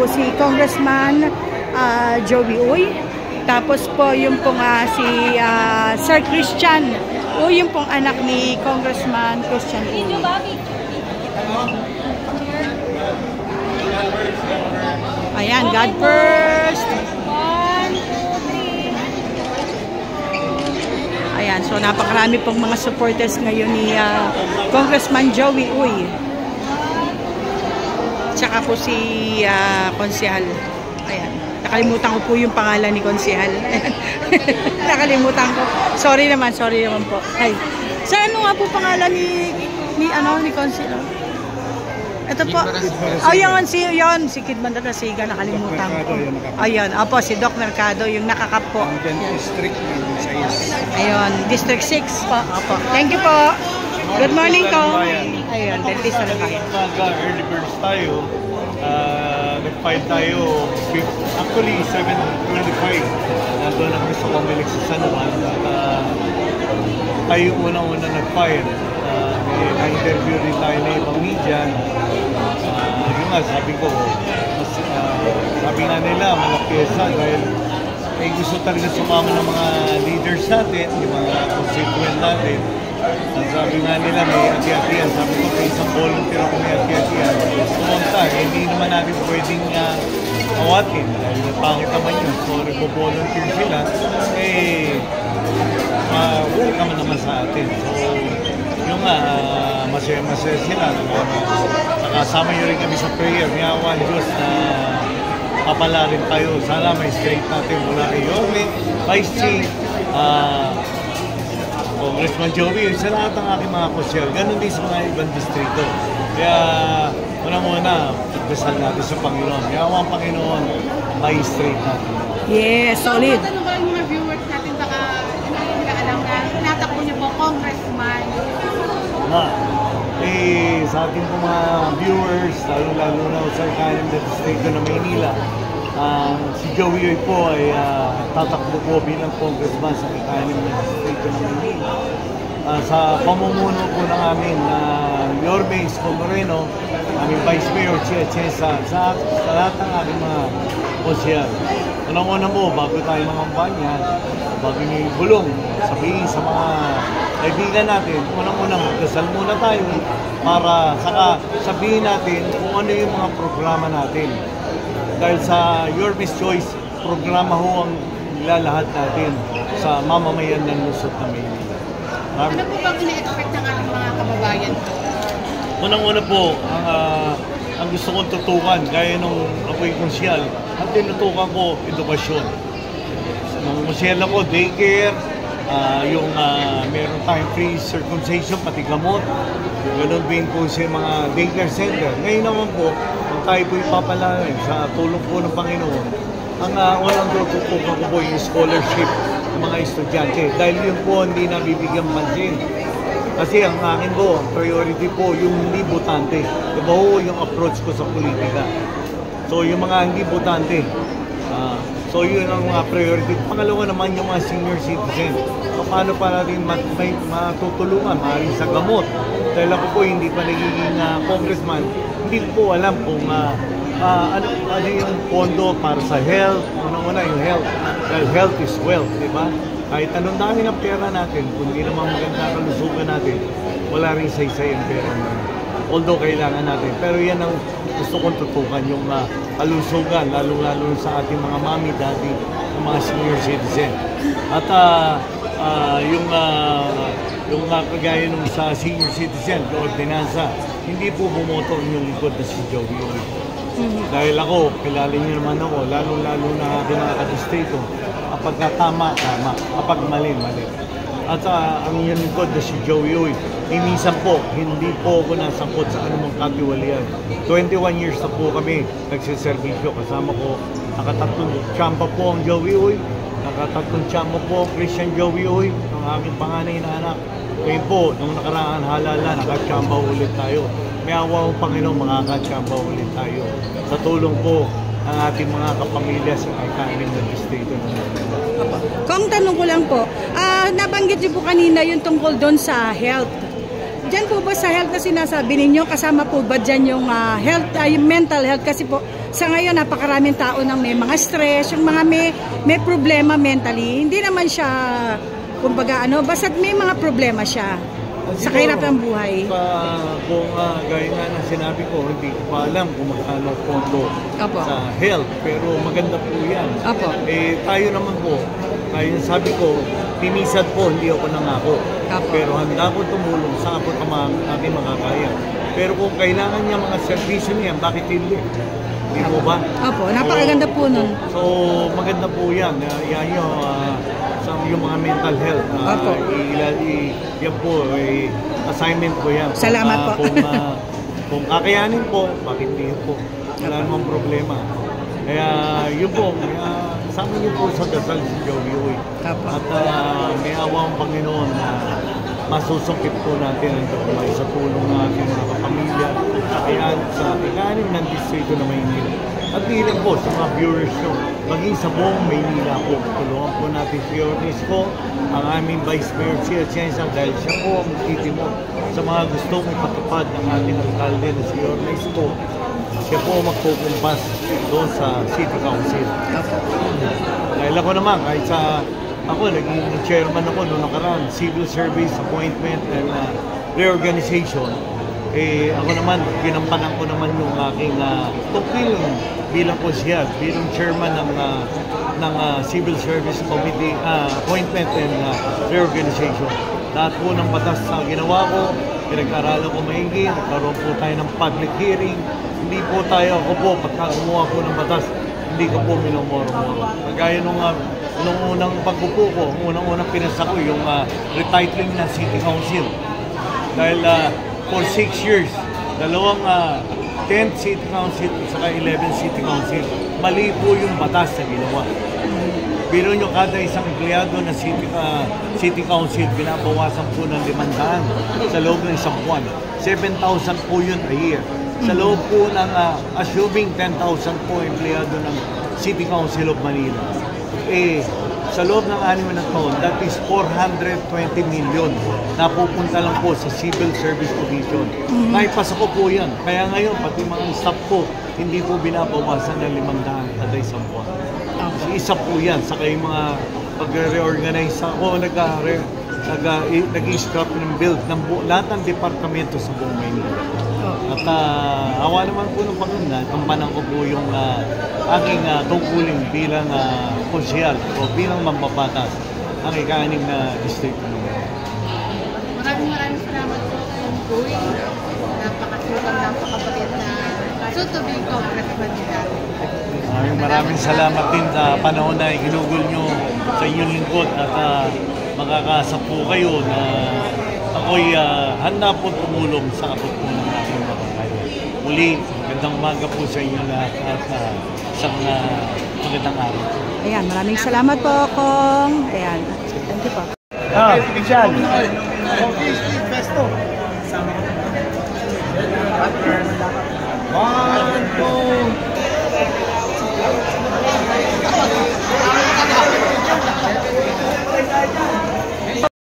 po si Congressman Joey Uy. Tapos po yung pong si Sir Christian Uy, yung pong anak ni Congressman Christian Uy. Ayan, God first. 1, 2, 3. Ayan, so napakarami pong mga supporters ngayon ni Congressman Joey Uy. Tsaka po si Konsehal. Ayan, nakalimutan ko po yung pangalan ni Konsehal. Nakalimutan ko. Sorry naman po. Ay. Sir, ano nga po pangalan ni Konsehal? Ito po. Yun, si Kid Mandarasiga, nakalimutan ko. Ayun, opo, si Doc Mercado, yung nakakap po. District 6. Ayun, District 6 po. Opo. Thank you po. Good morning ko. Ayun, dentist na bayan. Early birds tayo. Nag-file tayo. Actually, 7:25. Nandun ako sa Comelec sa San Juan. Tayo unang-una nag-file. Na-interview rin tayo na ibang media. Yun nga, sabi ko, sabi nga nila, malapyesa dahil gusto talaga sumama ng mga leaders natin, yung mga constituent natin. Sabi nga nila, may ati-atian. Sabi ko, may isang volunteer ako may ati-atian. Pumunta, hindi naman natin pwedeng awatin dahil pangit naman yun. So, nagpo-volunteer sila, welcome naman sa atin. So, yung masaya-masaya sila. Nakasama nyo rin kami sa prayer. May awan Diyos na papala rin tayo. Sana may straight natin mula kay Yorme, Vice Chief, Congressman Joey, sa lahat ng aking mga kusyal. Ganon din sa mga ibang distrito. Kaya, muna, pagdasal natin sa Panginoon. May awan Panginoon, may straight natin. Yes, solid. Ano ba yung mga viewers natin baka alam na natakbo niyo po Congressman? Sa ating po mga viewers, lalo na sa kanan ng distrito ng Maynila, si Joey po ay tatakbo po bilang congressman sa kanan ng distrito ng Maynila. Sa pamumuno po ng amin Yorme Isko Moreno, aming Vice Mayor Chia Chesa, sa lahat ng aking mga konsyal. Unang-una mo, bago tayo mangambanya, bago niyo ibulong, sabihin sa mga kaibigan natin, unang-unang magdasal muna tayo para saka sabihin natin kung ano yung mga programa natin. Dahil sa Your Miss Choice, programa ho ang nilalahat natin sa mamamayan ng Luzon na Maynila. Ano po bang ina-expect ng ating mga kababayan? Unang-una po, ang gusto kong tutukan, gaya nung ako'y konsyal, ang tinutukan ko, edukasyon. Nung konsyal ako, daycare, meron tayong free circumcision, pati gamot. Ganun din po sa mga daycare center. Ngayon naman po, kung tayo po ipapalarin sa tulong po ng Panginoon, ang unang tututukan ko po yung scholarship ng mga estudyante. Dahil yun po hindi nabibigyan pansin. Kasi ang akin po, ang priority po, yung hindi botante. Diba ho yung approach ko sa politika. So yung mga hindi botante, so yun ang mga priority. Pangalawa naman yung mga senior citizen. So paano para rin may matutulungan, maaaring sa gamot. Dahil ako po hindi pa nagiging congressman, hindi po alam kung ano yung pondo para sa health. Una-una yung health. Dahil health is wealth, di ba? Kahit anong dami ng pera natin, kung hindi naman maganda kalusugan natin, wala rin isa-isa yung pera natin. Although kailangan natin. Pero yan ang gusto kong tutukan, yung kalusugan, lalo-lalo sa ating mga mami, daddy, ng mga senior citizen. At yung kagaya nung sa senior citizen, ordinansa, hindi po bumoto yung lingkod na si Joey Uy. Dahil ako, kilala niyo naman ako, lalo-lalo na aking mga kadistrito, kapag tama, kapag mali. At ang yung lingkod na si Joey Uy, minsan po, hindi po ako nasangkot sa anumang katiwalian. 21 years na po kami nagsiservisyo. Kasama ko, nakatatlong tiyamba po ang Joey Uy, nakatatlong tiyamba po ang Christian Joey Uy, ang aking panganay na anak. Ngayon po, nung nakaraan halala, nakatiyamba ulit tayo. May awa ang Panginoon, makakatiyamba ulit tayo. Sa tulong po ng ating mga kapamilya sa kainin ng distrito. Kung tanong ko lang po, nabanggit niyo po kanina yung tungkol doon sa health. Diyan po ba sa health na sinasabi ninyo, kasama po ba dyan yung health, yung mental health? Kasi po, sa ngayon napakaraming tao nang may mga stress, yung mga may problema mentally. Hindi naman siya, kumbaga basta may mga problema siya sa kahirapan ng buhay. Kung gaya nga na sinabi ko, hindi ko pa alam kung magkano pondo sa health, pero maganda po yan. Tayo naman po, kaya sabi ko, pinisan po, hindi ako nangako. Pero handa ko tumulong sa ako aking makakaya. Pero kung kailangan niya mga servisyo niya, bakit hindi? Hindi po ba? Napakaganda po nun. So, maganda po yan. Yan yung mga mental health. Yan po, assignment ko yan. Salamat po. Kung kakayanin po, bakit hindi po? Wala namang problema. Kaya yun po, kasama niyo po sa dasal si Joey Uy. At may awang Panginoon na masusungkit po natin ang doon sa tulong ng ating mga kapamilya sa ikanim ng distrito na Maynila. At di lang po sa mga viewers nyo, maging sa buong Maynila po. Tulungan po natin si Ornesco, ang aming Vice Mayor si Atienza, dahil siya po ang titimo sa mga gustong ipatupad ng ating alkalde na si Ornesco. Siya po magkukumpas doon sa City Council. Dahil ako naman, kahit sa ako, naging chairman ako noong nakaraan, Civil Service Appointment and Reorganization. Ako naman, ginampanan ko naman yung aking tungkilin bilang konsyal, bilang chairman ng Civil Service Committee Appointment and Reorganization. Lahat po ng batas na ginawa ko, pinag-aralan ko maigi, nagkaroon po tayo ng public hearing. Hindi po ako po, pagka gumawa ko ng batas, hindi ko po minumoro-moro. Kagaya nung unang pagpupo ko, unang pinasa ko yung retitling ng City Council. Dahil for 6 years, 10 City Council at saka 11 City Council, mali po yung batas na ginawa. Biro nyo, kada isang empleyado ng City Council, binabawasan po ng 500 sa loob ng isang buwan. 7,000 po yun a year. Sa loob po ng, assuming 10,000 po empleyado ng City Council of Manila, sa loob ng 6 na taon, that is 420 million na pupunta lang po sa Civil Service Commission. Naipasa ko po yan. Kaya ngayon, pati mga staff ko, hindi po binabawasan ng 500 kada isang buwan. Isa po yan. Saka yung mga pag-reorganize ako, nag-i-scrap ng build ng lahat ng departamento sa buong Maynila. At awa naman po ng Panginoon, kampanan ko po yung aking tungkulin bilang konsyal o bilang mambabatas ang ika-6 na distrito. Maraming salamat po kung Uy. Napakasulang, napakabait na soon-to-be congressman niya. Maraming salamat din sa panahon na ginugol nyo sa inyong lingkod at makakasa po kayo na ako'y handa po tumulong sa abot po ng aking kapatid. Muli, magandang umaga po sa inyo lahat at isang magandang araw. Ayan, maraming salamat po, Kong. Ayan, thank you po. Official.